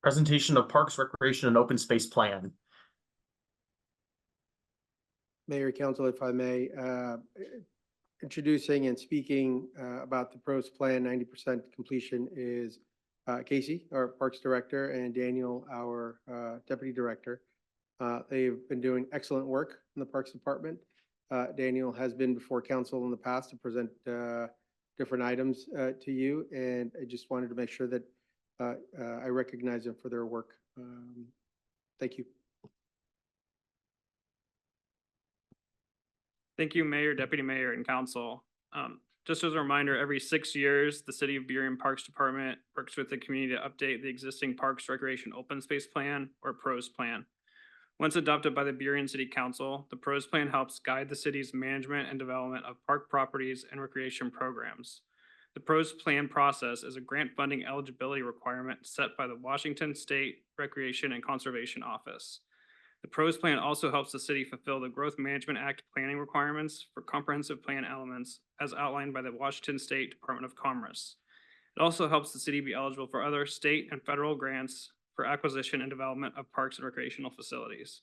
Presentation of Parks, Recreation, and Open Space Plan. Mayor, Council, if I may, introducing and speaking about the PROS plan, 90% completion is Casey, our Parks Director, and Daniel, our Deputy Director. They've been doing excellent work in the Parks Department. Daniel has been before Council in the past to present different items to you, and I just wanted to make sure that I recognize them for their work. Thank you. Thank you, Mayor, Deputy Mayor, and Council. Just as a reminder, every 6 years, the City of Burien Parks Department works with the community to update the existing Parks, Recreation, Open Space Plan, or PROS plan. Once adopted by the Burien City Council, the PROS plan helps guide the city's management and development of park properties and recreation programs. The PROS plan process is a grant funding eligibility requirement set by the Washington State Recreation and Conservation Office. The PROS plan also helps the city fulfill the Growth Management Act planning requirements for comprehensive plan elements as outlined by the Washington State Department of Commerce. It also helps the city be eligible for other state and federal grants for acquisition and development of parks and recreational facilities.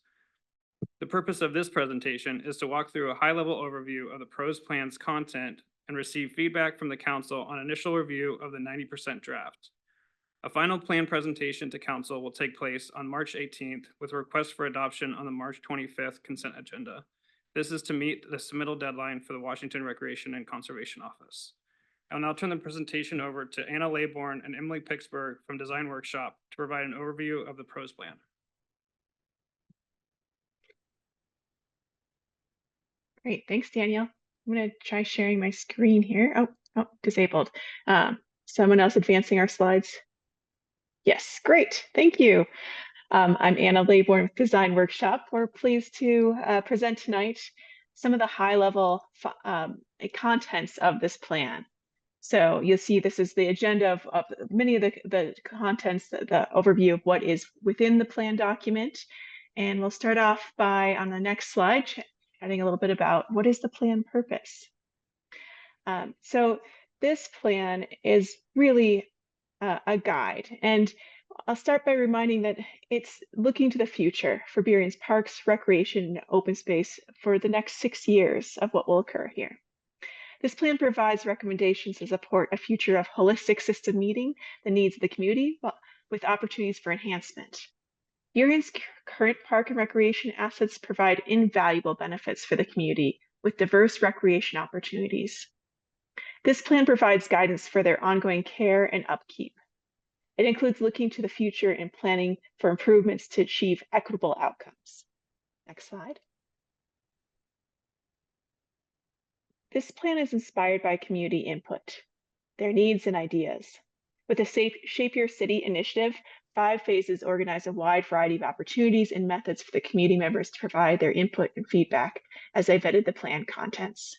The purpose of this presentation is to walk through a high-level overview of the PROS plan's content and receive feedback from the council on initial review of the 90% draft. A final plan presentation to council will take place on March 18th with a request for adoption on the March 25th consent agenda. This is to meet the submittal deadline for the Washington Recreation and Conservation Office. I'll now turn the presentation over to Anna Laybourne and Emily Pittsburgh from Design Workshop to provide an overview of the PROS plan. Great, thanks, Daniel. I'm going to try sharing my screen here. Oh, disabled. Someone else advancing our slides. Yes, great, thank you. I'm Anna Laybourne with Design Workshop. We're pleased to present tonight some of the high-level contents of this plan. So you'll see this is the agenda of many of the contents, the overview of what is within the plan document. And we'll start off by, on the next slide, adding a little bit about what is the plan purpose. So this plan is really a guide. And I'll start by reminding that it's looking to the future for Burien's parks, recreation, and open space for the next 6 years of what will occur here. This plan provides recommendations to support a future of holistic system meeting the needs of the community with opportunities for enhancement. Burien's current park and recreation assets provide invaluable benefits for the community with diverse recreation opportunities. This plan provides guidance for their ongoing care and upkeep. It includes looking to the future and planning for improvements to achieve equitable outcomes. Next slide. This plan is inspired by community input, their needs and ideas. With the Shape Your City initiative, 5 phases organize a wide variety of opportunities and methods for the community members to provide their input and feedback as they vetted the plan contents.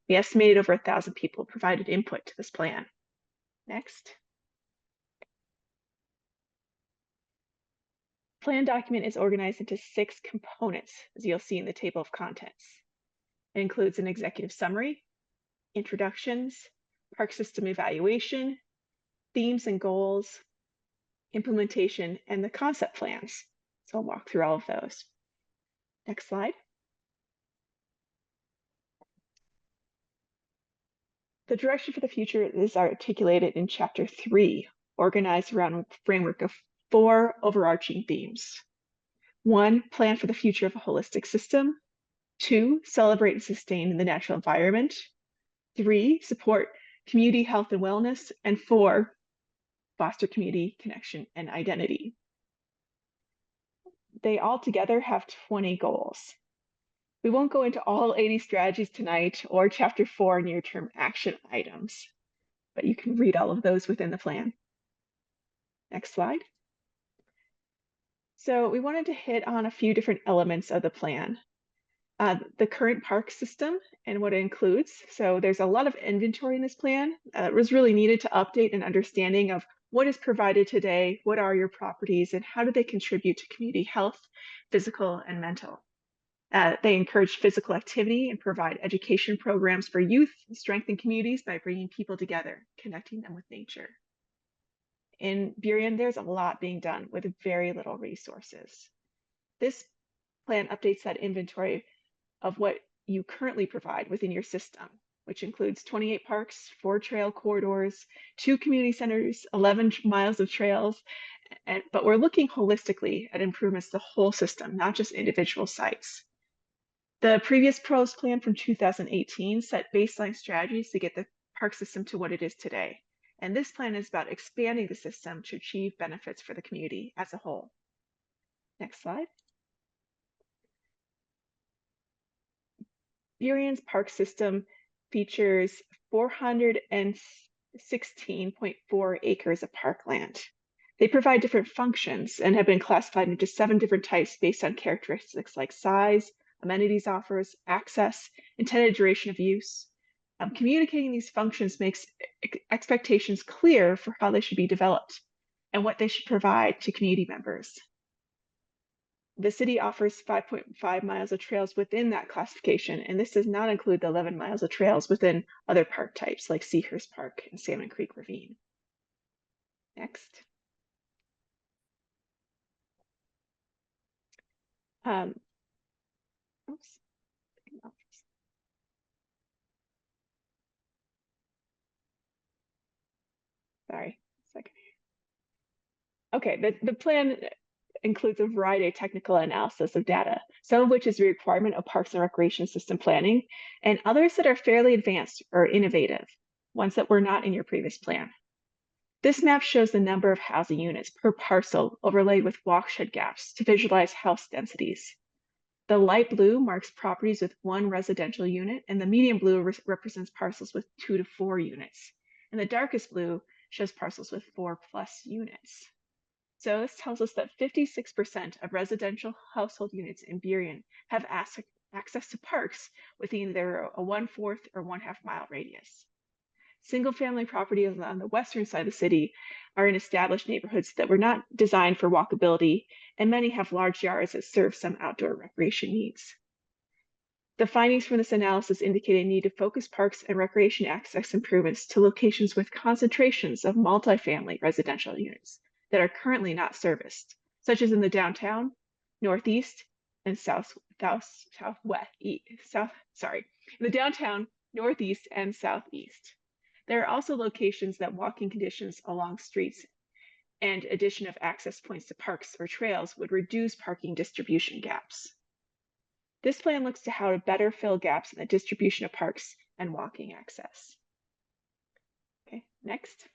We estimated over 1,000 people provided input to this plan. Next. The plan document is organized into 6 components, as you'll see in the table of contents. It includes an executive summary, introductions, park system evaluation, themes and goals, implementation, and the concept plans. So I'll walk through all of those. Next slide. The direction for the future is articulated in Chapter 3, organized around a framework of 4 overarching themes. 1, plan for the future of a holistic system. 2, celebrate and sustain the natural environment. 3, support community health and wellness. And 4, foster community connection and identity. They all together have 20 goals. We won't go into all 80 strategies tonight or Chapter 4 near-term action items, but you can read all of those within the plan. Next slide. So we wanted to hit on a few different elements of the plan. The current park system and what it includes. So there's a lot of inventory in this plan. It was really needed to update an understanding of what is provided today, what are your properties, and how do they contribute to community health, physical and mental. They encourage physical activity and provide education programs for youth and strengthen communities by bringing people together, connecting them with nature. In Burien, there's a lot being done with very little resources. This plan updates that inventory of what you currently provide within your system, which includes 28 parks, 4 trail corridors, 2 community centers, 11 miles of trails, but we're looking holistically at improvements to the whole system, not just individual sites. The previous PROS plan from 2018 set baseline strategies to get the park system to what it is today. And this plan is about expanding the system to achieve benefits for the community as a whole. Next slide. Burien's park system features 416.4 acres of parkland. They provide different functions and have been classified into 7 different types based on characteristics like size, amenities offers, access, intended duration of use. Communicating these functions makes expectations clear for how they should be developed and what they should provide to community members. The city offers 5.5 miles of trails within that classification, and this does not include the 11 miles of trails within other park types like Seahurst Park and Salmon Creek Ravine. Next. Oops. Sorry, a second. Okay, the plan includes a variety of technical analysis of data, some of which is a requirement of Parks and Recreation System planning, and others that are fairly advanced or innovative, ones that were not in your previous plan. This map shows the number of housing units per parcel overlaid with watershed gaps to visualize house densities. The light blue marks properties with 1 residential unit, and the medium blue represents parcels with 2 to 4 units. And the darkest blue shows parcels with 4+ units. So this tells us that 56% of residential household units in Burien have access to parks within either a 1/4 or 1/2 mile radius. Single-family properties on the western side of the city are in established neighborhoods that were not designed for walkability, and many have large yards that serve some outdoor recreation needs. The findings from this analysis indicate a need to focus parks and recreation access improvements to locations with concentrations of multifamily residential units that are currently not serviced, such as in the downtown, northeast, and the downtown, northeast, and southeast. There are also locations that walking conditions along streets and addition of access points to parks or trails would reduce parking distribution gaps. This plan looks to how to better fill gaps in the distribution of parks and walking access. Okay, next.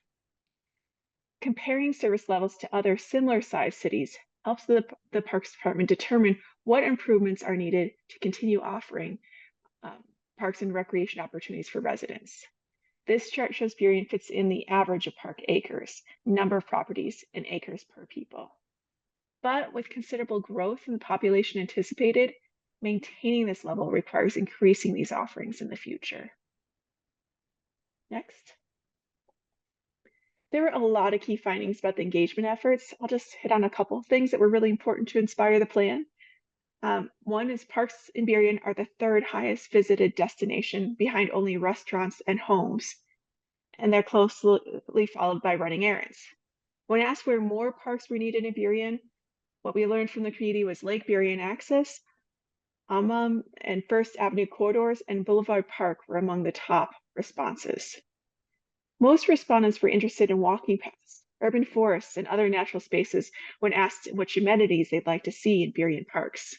Comparing service levels to other similar sized cities helps the Parks Department determine what improvements are needed to continue offering parks and recreation opportunities for residents. This chart shows Burien fits in the average of park acres, number of properties, and acres per people. But with considerable growth in the population anticipated, maintaining this level requires increasing these offerings in the future. Next. There were a lot of key findings about the engagement efforts. I'll just hit on a couple of things that were really important to inspire the plan. One is parks in Burien are the 3rd highest visited destination behind only restaurants and homes, and they're closely followed by running errands. When asked where more parks were needed in Burien, what we learned from the community was Lake Burien access, and First Avenue corridors, and Boulevard Park were among the top responses. Most respondents were interested in walking paths, urban forests, and other natural spaces when asked which amenities they'd like to see in Burien Parks.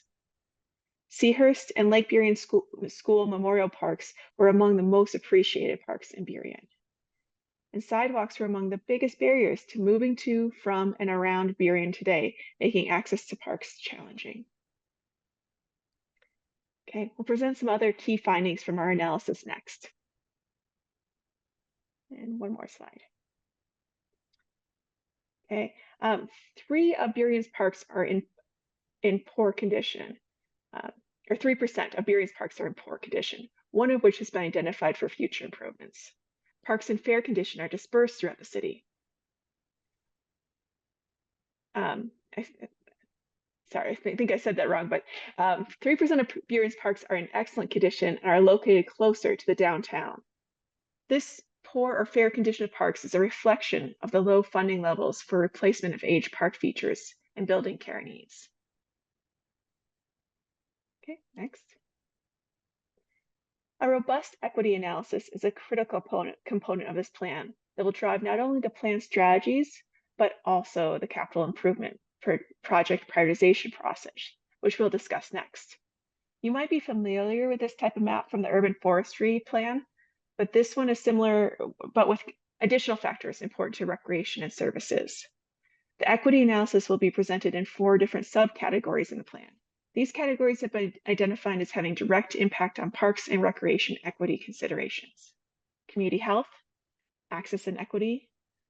Seahurst and Lake Burien School Memorial Parks were among the most appreciated parks in Burien. And sidewalks were among the biggest barriers to moving to, from, and around Burien today, making access to parks challenging. Okay, we'll present some other key findings from our analysis next. And one more slide. Okay, 3 of Burien's parks are in poor condition, or 3% of Burien's parks are in poor condition, one of which has been identified for future improvements. Parks in fair condition are dispersed throughout the city. I think I said that wrong, but 3% of Burien's parks are in excellent condition and are located closer to the downtown. This poor or fair condition of parks is a reflection of the low funding levels for replacement of aged park features and building care needs. Okay, next. A robust equity analysis is a critical component of this plan that will drive not only the plan strategies, but also the capital improvement project prioritization process, which we'll discuss next. You might be familiar with this type of map from the urban forestry plan, but this one is similar, but with additional factors important to recreation and services. The equity analysis will be presented in 4 different subcategories in the plan. These categories have been identified as having direct impact on parks and recreation equity considerations: community health, access and equity,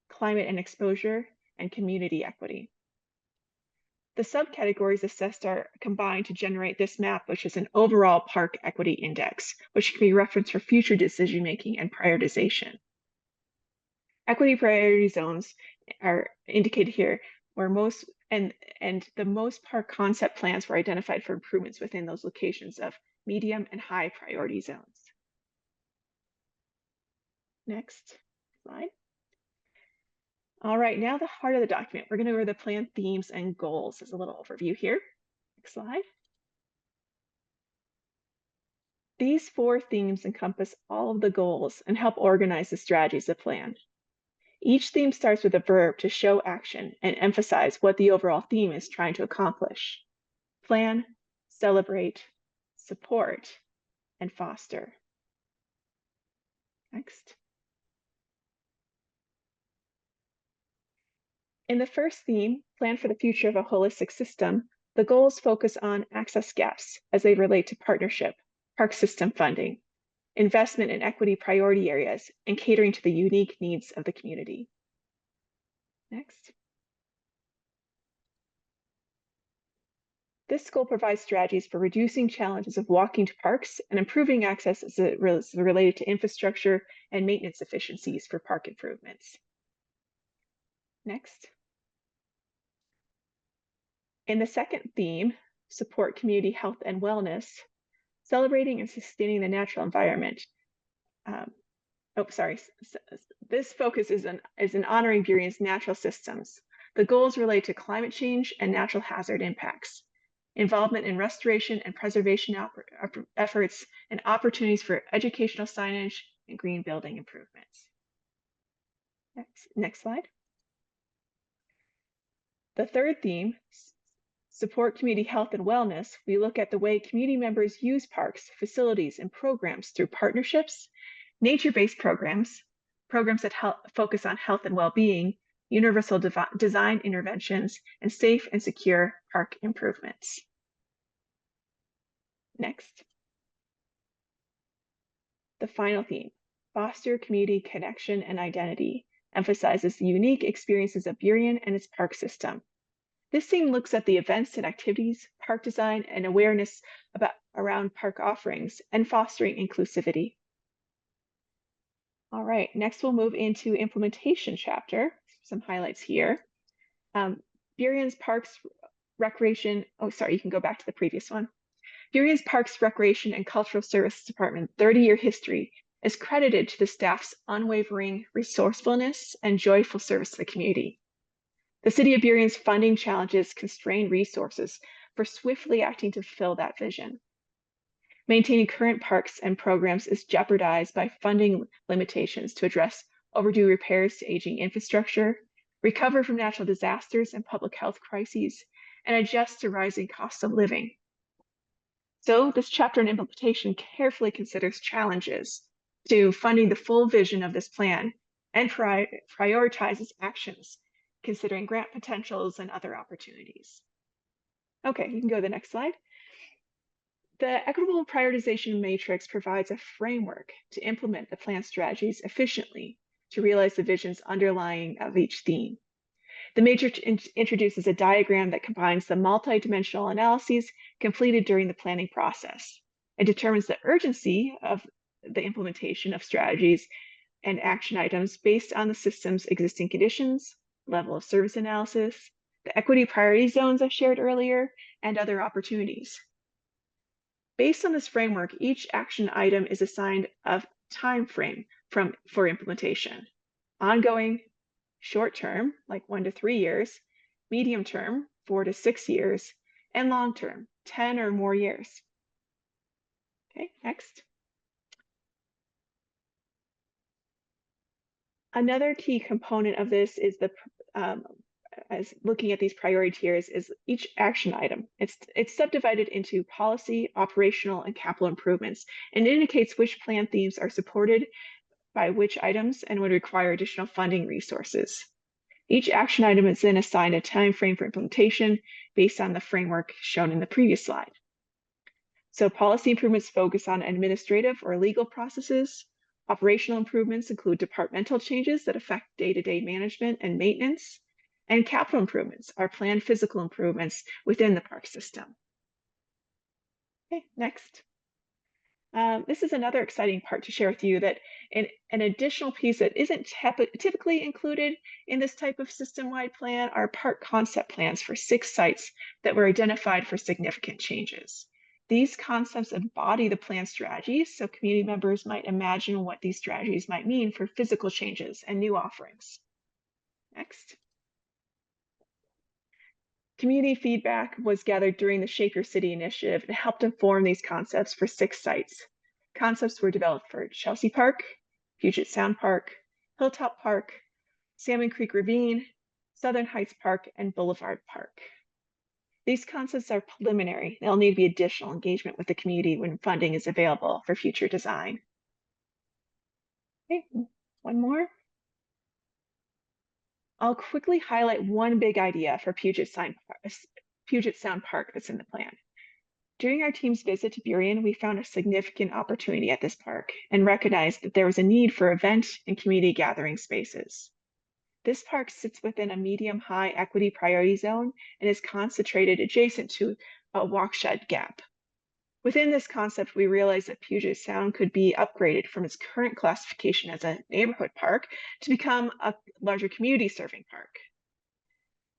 climate and exposure, and community equity. The subcategories assessed are combined to generate this map, which is an overall park equity index, which can be referenced for future decision-making and prioritization. Equity priority zones are indicated here, where most and the most park concept plans were identified for improvements within those locations of medium and high priority zones. Next slide. All right, now the heart of the document. We're going to go over the plan themes and goals as a little overview here. Next slide. These 4 themes encompass all of the goals and help organize the strategies of the plan. Each theme starts with a verb to show action and emphasize what the overall theme is trying to accomplish: plan, celebrate, support, and foster. Next. In the first theme, Plan for the Future of a Holistic System, the goals focus on access gaps as they relate to partnership, park system funding, investment in equity priority areas, and catering to the unique needs of the community. Next. This goal provides strategies for reducing challenges of walking to parks and improving access as it is related to infrastructure and maintenance efficiencies for park improvements. Next. In the second theme, Support Community Health and Wellness, celebrating and sustaining the natural environment. This focus is in honoring Burien's natural systems. The goals relate to climate change and natural hazard impacts, involvement in restoration and preservation efforts, and opportunities for educational signage and green building improvements. Next slide. The third theme, Support Community Health and Wellness, we look at the way community members use parks, facilities, and programs through partnerships, nature-based programs that focus on health and well-being, universal design interventions, and safe and secure park improvements. Next. The final theme, Foster Community Connection and Identity, emphasizes the unique experiences of Burien and its park system. This theme looks at the events and activities, park design, and awareness around park offerings and fostering inclusivity. All right, next we'll move into implementation chapter. Some highlights here. Burien's Parks Recreation, you can go back to the previous one. Burien's Parks Recreation and Cultural Services Department 30-year history is credited to the staff's unwavering resourcefulness and joyful service to the community. The City of Burien's funding challenges constrain resources for swiftly acting to fulfill that vision. Maintaining current parks and programs is jeopardized by funding limitations to address overdue repairs to aging infrastructure, recover from natural disasters and public health crises, and adjust to rising costs of living. So this chapter on implementation carefully considers challenges to funding the full vision of this plan and prioritizes actions, considering grant potentials and other opportunities. Okay, you can go to the next slide. The equitable prioritization matrix provides a framework to implement the plan strategies efficiently to realize the visions underlying of each theme. The matrix introduces a diagram that combines the multidimensional analyses completed during the planning process and determines the urgency of the implementation of strategies and action items based on the system's existing conditions, level of service analysis, the equity priority zones I shared earlier, and other opportunities. Based on this framework, each action item is assigned a time frame for implementation. Ongoing, short term, like 1 to 3 years, medium term, 4 to 6 years, and long term, 10 or more years. Okay, next. Another key component of this is as looking at these priority tiers is each action item. It's subdivided into policy, operational, and capital improvements, and indicates which plan themes are supported by which items and would require additional funding resources. Each action item is then assigned a time frame for implementation based on the framework shown in the previous slide. So policy improvements focus on administrative or legal processes. Operational improvements include departmental changes that affect day-to-day management and maintenance. And capital improvements are planned physical improvements within the park system. Okay, next. This is another exciting part to share with you, that an additional piece that isn't typically included in this type of system-wide plan are park concept plans for 6 sites that were identified for significant changes. These concepts embody the plan strategies, so community members might imagine what these strategies might mean for physical changes and new offerings. Next. Community feedback was gathered during the Shape Your City initiative and helped inform these concepts for 6 sites. Concepts were developed for Chelsea Park, Puget Sound Park, Hilltop Park, Salmon Creek Ravine, Southern Heights Park, and Boulevard Park. These concepts are preliminary. There'll need to be additional engagement with the community when funding is available for future design. Okay, one more. I'll quickly highlight one big idea for Puget Sound Park that's in the plan. During our team's visit to Burien, we found a significant opportunity at this park and recognized that there was a need for event and community gathering spaces. This park sits within a medium-high equity priority zone and is concentrated adjacent to a watershed gap. Within this concept, we realized that Puget Sound could be upgraded from its current classification as a neighborhood park to become a larger community serving park.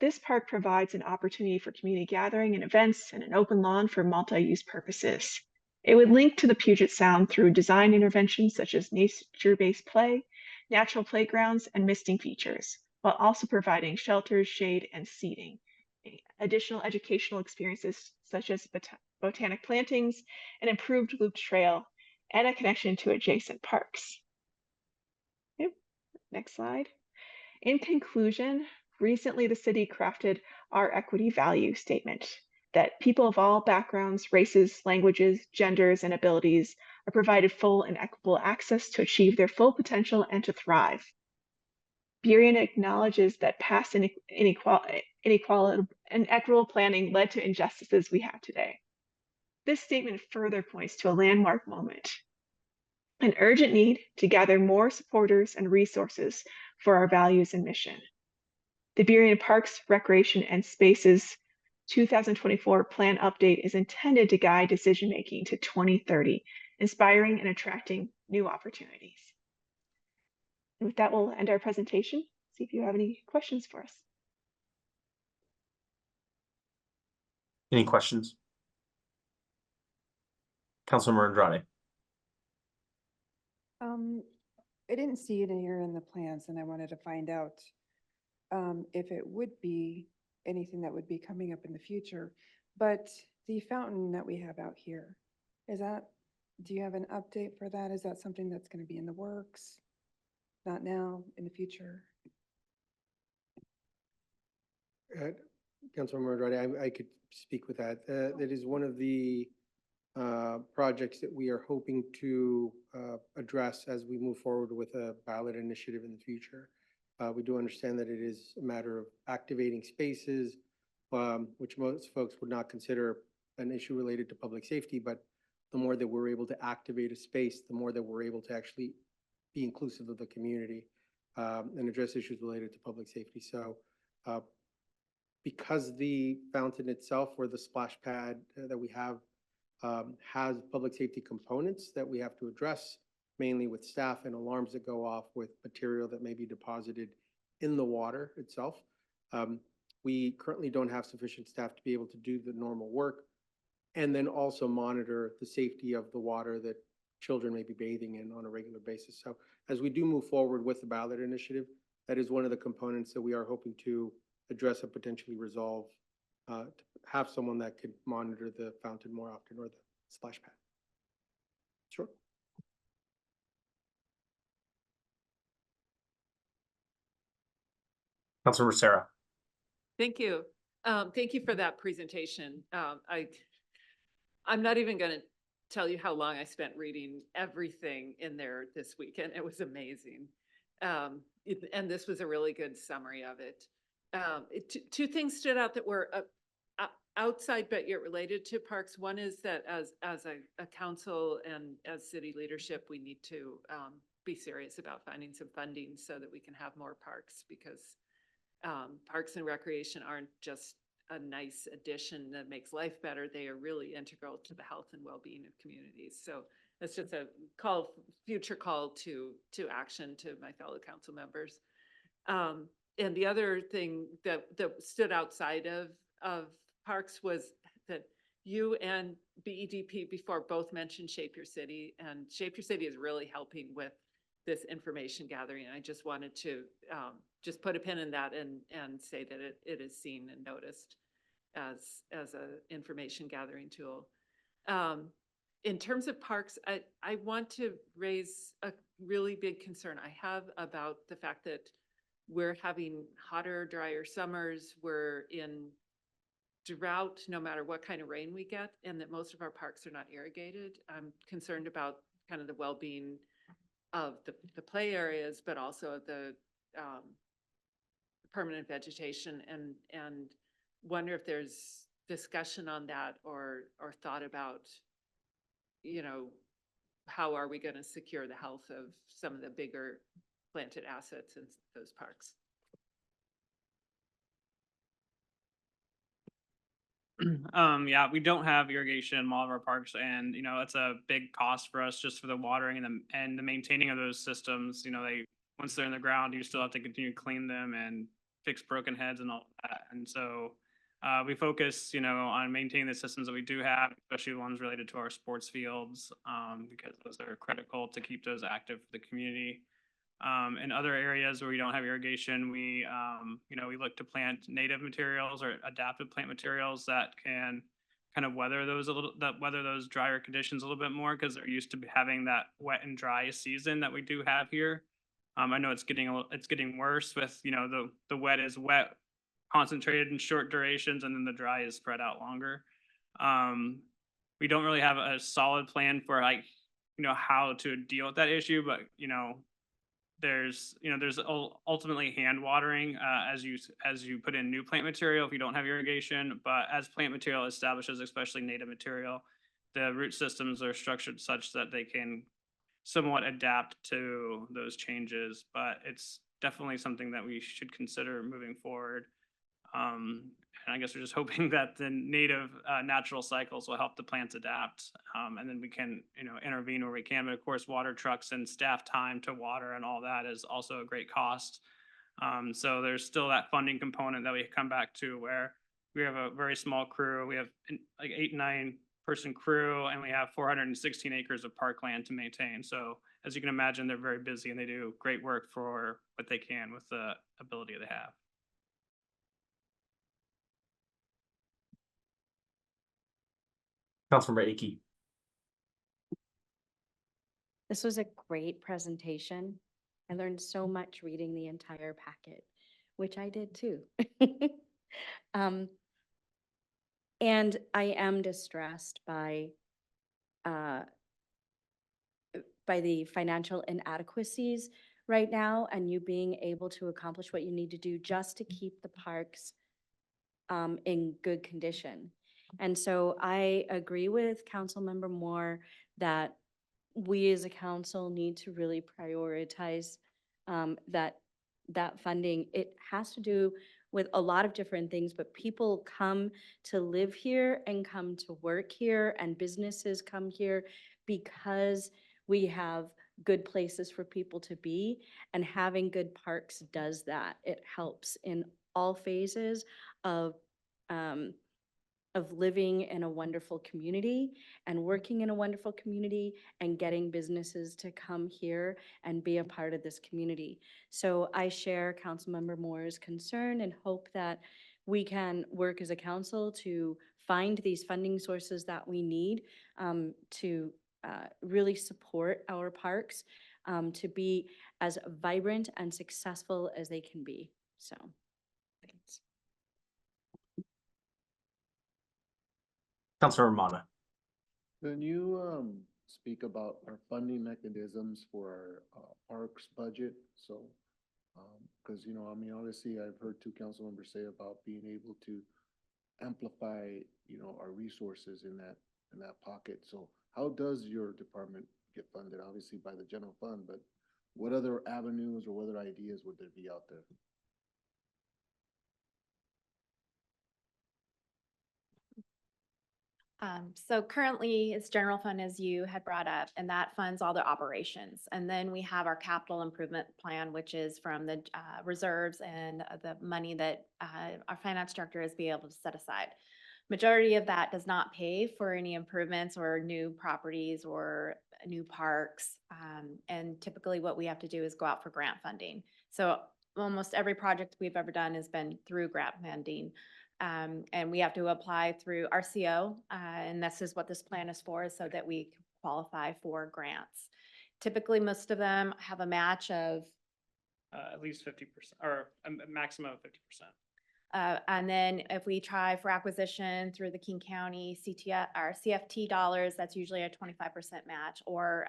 This park provides an opportunity for community gathering and events and an open lawn for multi-use purposes. It would link to the Puget Sound through design interventions such as nature-based play, natural playgrounds, and misting features, while also providing shelters, shade, and seating. Additional educational experiences such as botanic plantings, an improved loop trail, and a connection to adjacent parks. Okay. Next slide. In conclusion, recently the city crafted our equity value statement that people of all backgrounds, races, languages, genders, and abilities are provided full and equitable access to achieve their full potential and to thrive. Burien acknowledges that past inequality and equitable planning led to injustices we have today. This statement further points to a landmark moment, an urgent need to gather more supporters and resources for our values and mission. The Burien Parks, Recreation, and Spaces 2024 Plan Update is intended to guide decision-making to 2030, inspiring and attracting new opportunities. And with that, we'll end our presentation. See if you have any questions for us. Any questions? Councilmember Andrade. I didn't see it in here in the plans, and I wanted to find out if it would be anything that would be coming up in the future. But the fountain that we have out here, do you have an update for that? Is that something that's going to be in the works? Not now, in the future? Councilmember Andrade, I could speak with that. That is one of the projects that we are hoping to address as we move forward with a ballot initiative in the future. We do understand that it is a matter of activating spaces, which most folks would not consider an issue related to public safety, but the more that we're able to activate a space, the more that we're able to actually be inclusive of the community and address issues related to public safety. So because the fountain itself, or the splash pad that we have, has public safety components that we have to address, mainly with staff and alarms that go off with material that may be deposited in the water itself. We currently don't have sufficient staff to be able to do the normal work and then also monitor the safety of the water that children may be bathing in on a regular basis. So as we do move forward with the ballot initiative, that is one of the components that we are hoping to address and potentially resolve, to have someone that could monitor the fountain more often or the splash pad. Sure. Councilmember Sarah. Thank you. Thank you for that presentation. I'm not even gonna tell you how long I spent reading everything in there this weekend. It was amazing. And this was a really good summary of it. Two things stood out that were outside but yet related to parks. One is that as a council and as city leadership, we need to be serious about finding some funding so that we can have more parks, because parks and recreation aren't just a nice addition that makes life better. They are really integral to the health and well-being of communities. So that's just a future call to action to my fellow council members. And the other thing that stood outside of parks was that you and BEDP before both mentioned Shape Your City, and Shape Your City is really helping with this information gathering. And I just wanted to just put a pin in that and say that it is seen and noticed as a information gathering tool. In terms of parks, I want to raise a really big concern I have about the fact that we're having hotter, drier summers. We're in drought no matter what kind of rain we get, and that most of our parks are not irrigated. I'm concerned about kind of the well-being of the play areas, but also the permanent vegetation, and wonder if there's discussion on that or thought about, you know, how are we going to secure the health of some of the bigger planted assets in those parks? Yeah, we don't have irrigation in all of our parks, and it's a big cost for us just for the watering and the maintaining of those systems. Once they're in the ground, you still have to continue to clean them and fix broken heads and all that. And so we focus, on maintaining the systems that we do have, especially the ones related to our sports fields, because those are critical to keep those active for the community. In other areas where we don't have irrigation, we look to plant native materials or adapted plant materials that can kind of weather those drier conditions a little bit more, because they're used to having that wet and dry season that we do have here. I know it's getting worse with, the wet is wet, concentrated in short durations, and then the dry is spread out longer. We don't really have a solid plan for how to deal with that issue, but there's ultimately hand watering as you put in new plant material if you don't have irrigation. But as plant material establishes, especially native material, the root systems are structured such that they can somewhat adapt to those changes. But it's definitely something that we should consider moving forward. And I guess we're just hoping that the native natural cycles will help the plants adapt, and then we can, intervene where we can. But of course, water trucks and staff time to water and all that is also a great cost. So there's still that funding component that we come back to, where we have a very small crew. We have like 8-9 person crew, and we have 416 acres of parkland to maintain. So as you can imagine, they're very busy and they do great work for what they can with the ability they have. Councilmember Ake. This was a great presentation. I learned so much reading the entire packet, which I did too. And I am distressed by the financial inadequacies right now, and you being able to accomplish what you need to do just to keep the parks in good condition. And so I agree with Councilmember Moore that we as a council need to really prioritize that funding. It has to do with a lot of different things, but people come to live here and come to work here, and businesses come here because we have good places for people to be, and having good parks does that. It helps in all phases of of living in a wonderful community and working in a wonderful community and getting businesses to come here and be a part of this community. So I share Councilmember Moore's concern and hope that we can work as a council to find these funding sources that we need to really support our parks to be as vibrant and successful as they can be. So, thanks. Councilor Romana. Can you speak about our funding mechanisms for our parks budget? So, because, I mean, obviously, I've heard two council members say about being able to amplify, our resources in that pocket. So how does your department get funded? Obviously by the general fund, but what other avenues or what other ideas would there be out there? So currently it's general fund, as you had brought up, and that funds all the operations. And then we have our capital improvement plan, which is from the reserves and the money that our finance director is be able to set aside. Majority of that does not pay for any improvements or new properties or new parks. And typically what we have to do is go out for grant funding. So almost every project we've ever done has been through grant funding. And we have to apply through RCO, and this is what this plan is for, so that we can qualify for grants. Typically, most of them have a match of, At least 50% or a maximum of 50%. And then if we try for acquisition through the King County CTF or CFT dollars, that's usually a 25% match, or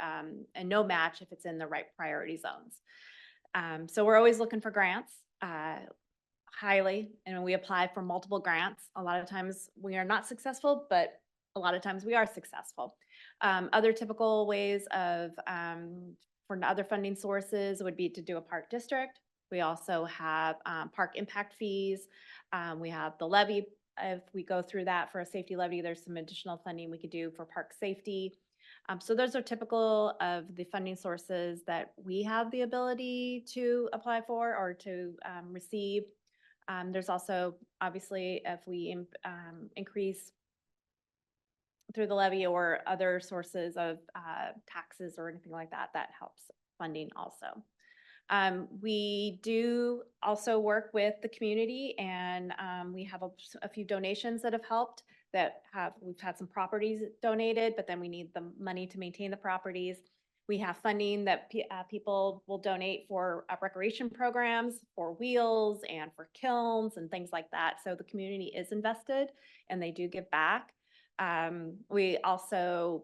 a no match if it's in the right priority zones. So we're always looking for grants. Highly, and we apply for multiple grants. A lot of times we are not successful, but a lot of times we are successful. Other typical ways of for other funding sources would be to do a park district. We also have park impact fees. We have the levy. If we go through that for a safety levy, there's some additional funding we could do for park safety. So those are typical of the funding sources that we have the ability to apply for or to receive. There's also, obviously, if we increase through the levy or other sources of taxes or anything like that, that helps funding also. We do also work with the community, and we have a few donations that have helped we've had some properties donated, but then we need the money to maintain the properties. We have funding that people will donate for recreation programs, for wheels and for kilns and things like that. So the community is invested and they do give back. We also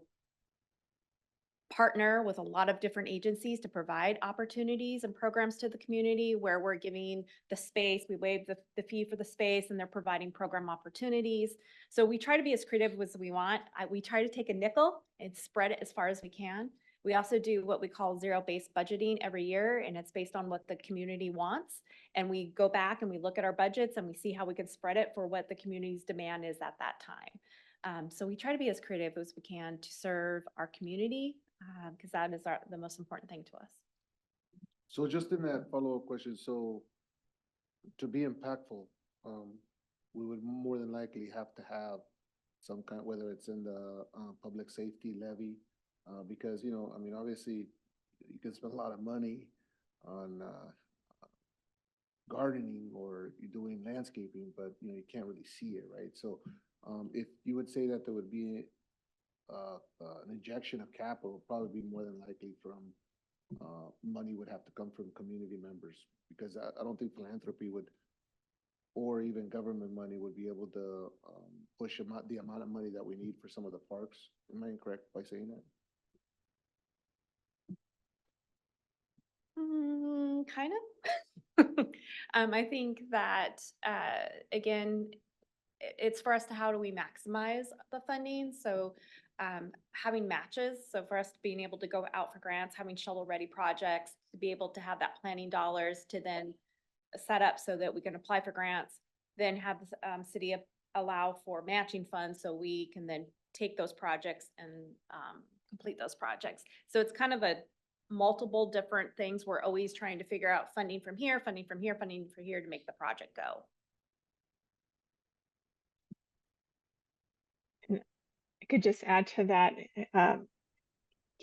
partner with a lot of different agencies to provide opportunities and programs to the community where we're giving the space. We waive the fee for the space and they're providing program opportunities. So we try to be as creative as we want. We try to take a nickel and spread it as far as we can. We also do what we call zero-based budgeting every year, and it's based on what the community wants. And we go back and we look at our budgets and we see how we can spread it for what the community's demand is at that time. So we try to be as creative as we can to serve our community, because that is the most important thing to us. So just in that follow-up question, so to be impactful, we would more than likely have to have some kind, whether it's in the public safety levy, because, I mean, obviously you can spend a lot of money on gardening or you're doing landscaping, but, you can't really see it, right? So if you would say that there would be an injection of capital, probably be more than likely from money would have to come from community members, because I don't think philanthropy would, or even government money would be able to push the amount of money that we need for some of the parks. Am I incorrect by saying that? Kind of. I think that, again, it's for us to how do we maximize the funding? So having matches, so for us being able to go out for grants, having shovel-ready projects, to be able to have that planning dollars to then set up so that we can apply for grants, then have the city allow for matching funds so we can then take those projects and complete those projects. So it's kind of a multiple different things. We're always trying to figure out funding from here, funding from here, funding from here to make the project go. could just add to that,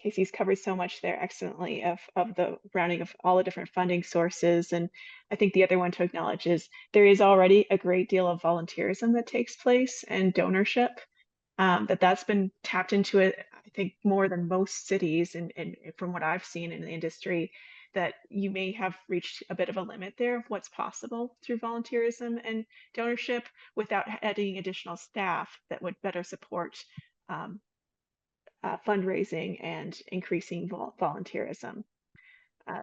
Casey's covered so much there excellently of the rounding of all the different funding sources. And I think the other one to acknowledge is there is already a great deal of volunteerism that takes place and donorship, that's been tapped into it, I think, more than most cities. And from what I've seen in the industry, that you may have reached a bit of a limit there of what's possible through volunteerism and donorship without adding additional staff that would better support um, fundraising and increasing volunteerism.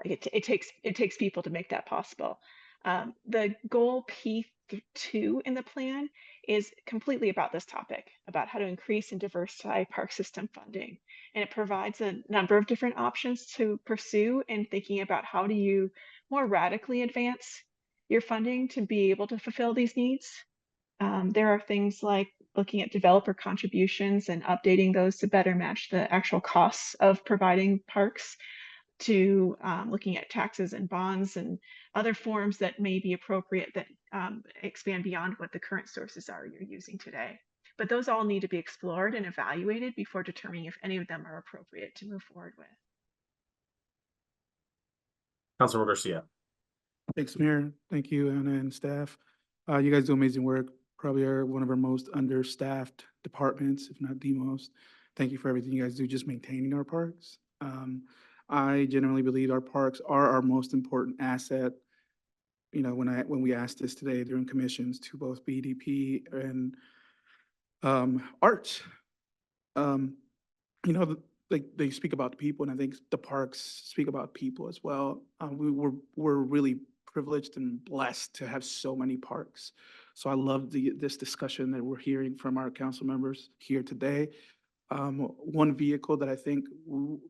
It takes people to make that possible. The goal P2 in the plan is completely about this topic, about how to increase and diversify park system funding. And it provides a number of different options to pursue in thinking about how do you more radically advance your funding to be able to fulfill these needs. There are things like looking at developer contributions and updating those to better match the actual costs of providing parks, to looking at taxes and bonds and other forms that may be appropriate that expand beyond what the current sources are you're using today. But those all need to be explored and evaluated before determining if any of them are appropriate to move forward with. Councilmember Garcia. Thanks, Mayor. Thank you, Anna and staff. You guys do amazing work. Probably are one of our most understaffed departments, if not the most. Thank you for everything you guys do, just maintaining our parks. I generally believe our parks are our most important asset. You know, when we asked this today during commissions to both BDP and arts, you know, they speak about the people, and I think the parks speak about people as well. We're really privileged and blessed to have so many parks. So I love this discussion that we're hearing from our council members here today. One vehicle that I think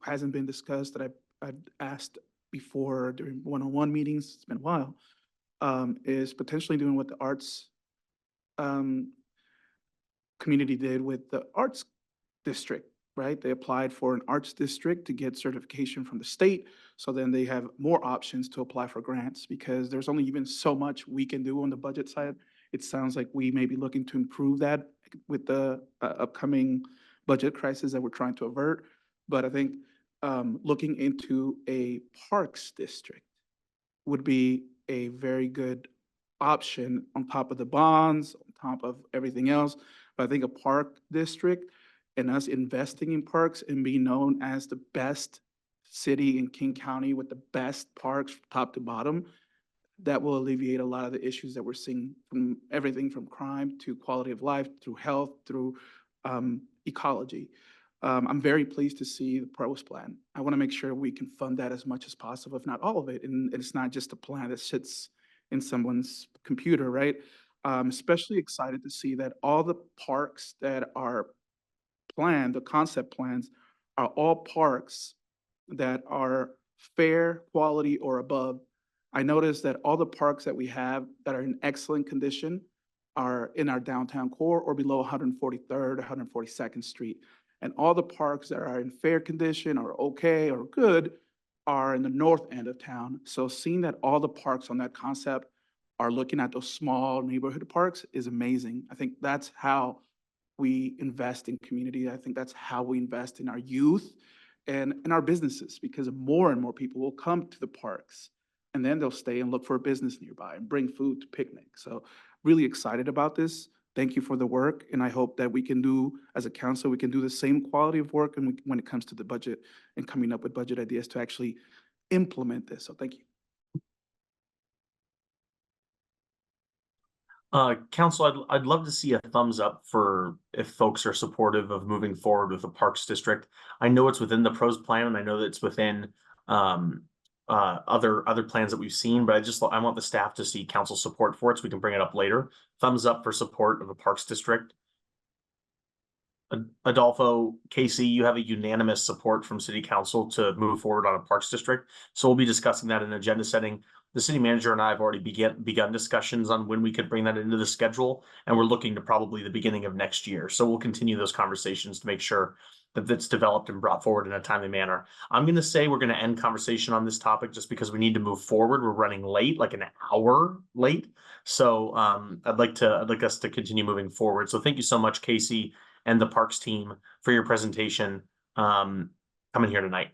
hasn't been discussed that I've asked before during one-on-one meetings, it's been a while, is potentially doing what the arts community did with the arts district, right? They applied for an arts district to get certification from the state. So then they have more options to apply for grants, because there's only even so much we can do on the budget side. It sounds like we may be looking to improve that with the upcoming budget crisis that we're trying to avert. But I think looking into a parks district would be a very good option on top of the bonds, on top of everything else. But I think a park district and us investing in parks and being known as the best city in King County with the best parks from top to bottom, that will alleviate a lot of the issues that we're seeing, from everything from crime to quality of life, through health, through ecology. I'm very pleased to see the PROS plan. I want to make sure we can fund that as much as possible, if not all of it. And it's not just a plan that sits in someone's computer, right? I'm especially excited to see that all the parks that are planned, the concept plans, are all parks that are fair, quality, or above. I noticed that all the parks that we have that are in excellent condition are in our downtown core or below 143rd, 142nd Street. And all the parks that are in fair condition or okay or good are in the north end of town. So seeing that all the parks on that concept are looking at those small neighborhood parks is amazing. I think that's how we invest in community. I think that's how we invest in our youth and in our businesses, because more and more people will come to the parks, and then they'll stay and look for a business nearby and bring food to picnic. So really excited about this. Thank you for the work. And I hope that we can do, as a council, we can do the same quality of work and when it comes to the budget and coming up with budget ideas to actually implement this. So thank you. Council, I'd love to see a thumbs up for if folks are supportive of moving forward with the Parks District. I know it's within the PROS plan, and I know that it's within other plans that we've seen, but I want the staff to see council support for it so we can bring it up later. Thumbs up for support of the Parks District. Adolfo, Casey, you have a unanimous support from City Council to move forward on a Parks District. So we'll be discussing that in agenda setting. The city manager and I have already begun discussions on when we could bring that into the schedule, and we're looking to probably the beginning of next year. So we'll continue those conversations to make sure that it's developed and brought forward in a timely manner. I'm going to say we're going to end conversation on this topic just because we need to move forward. We're running late, like an hour late. So I'd like us to continue moving forward. So thank you so much, Casey, and the Parks team for your presentation coming here tonight.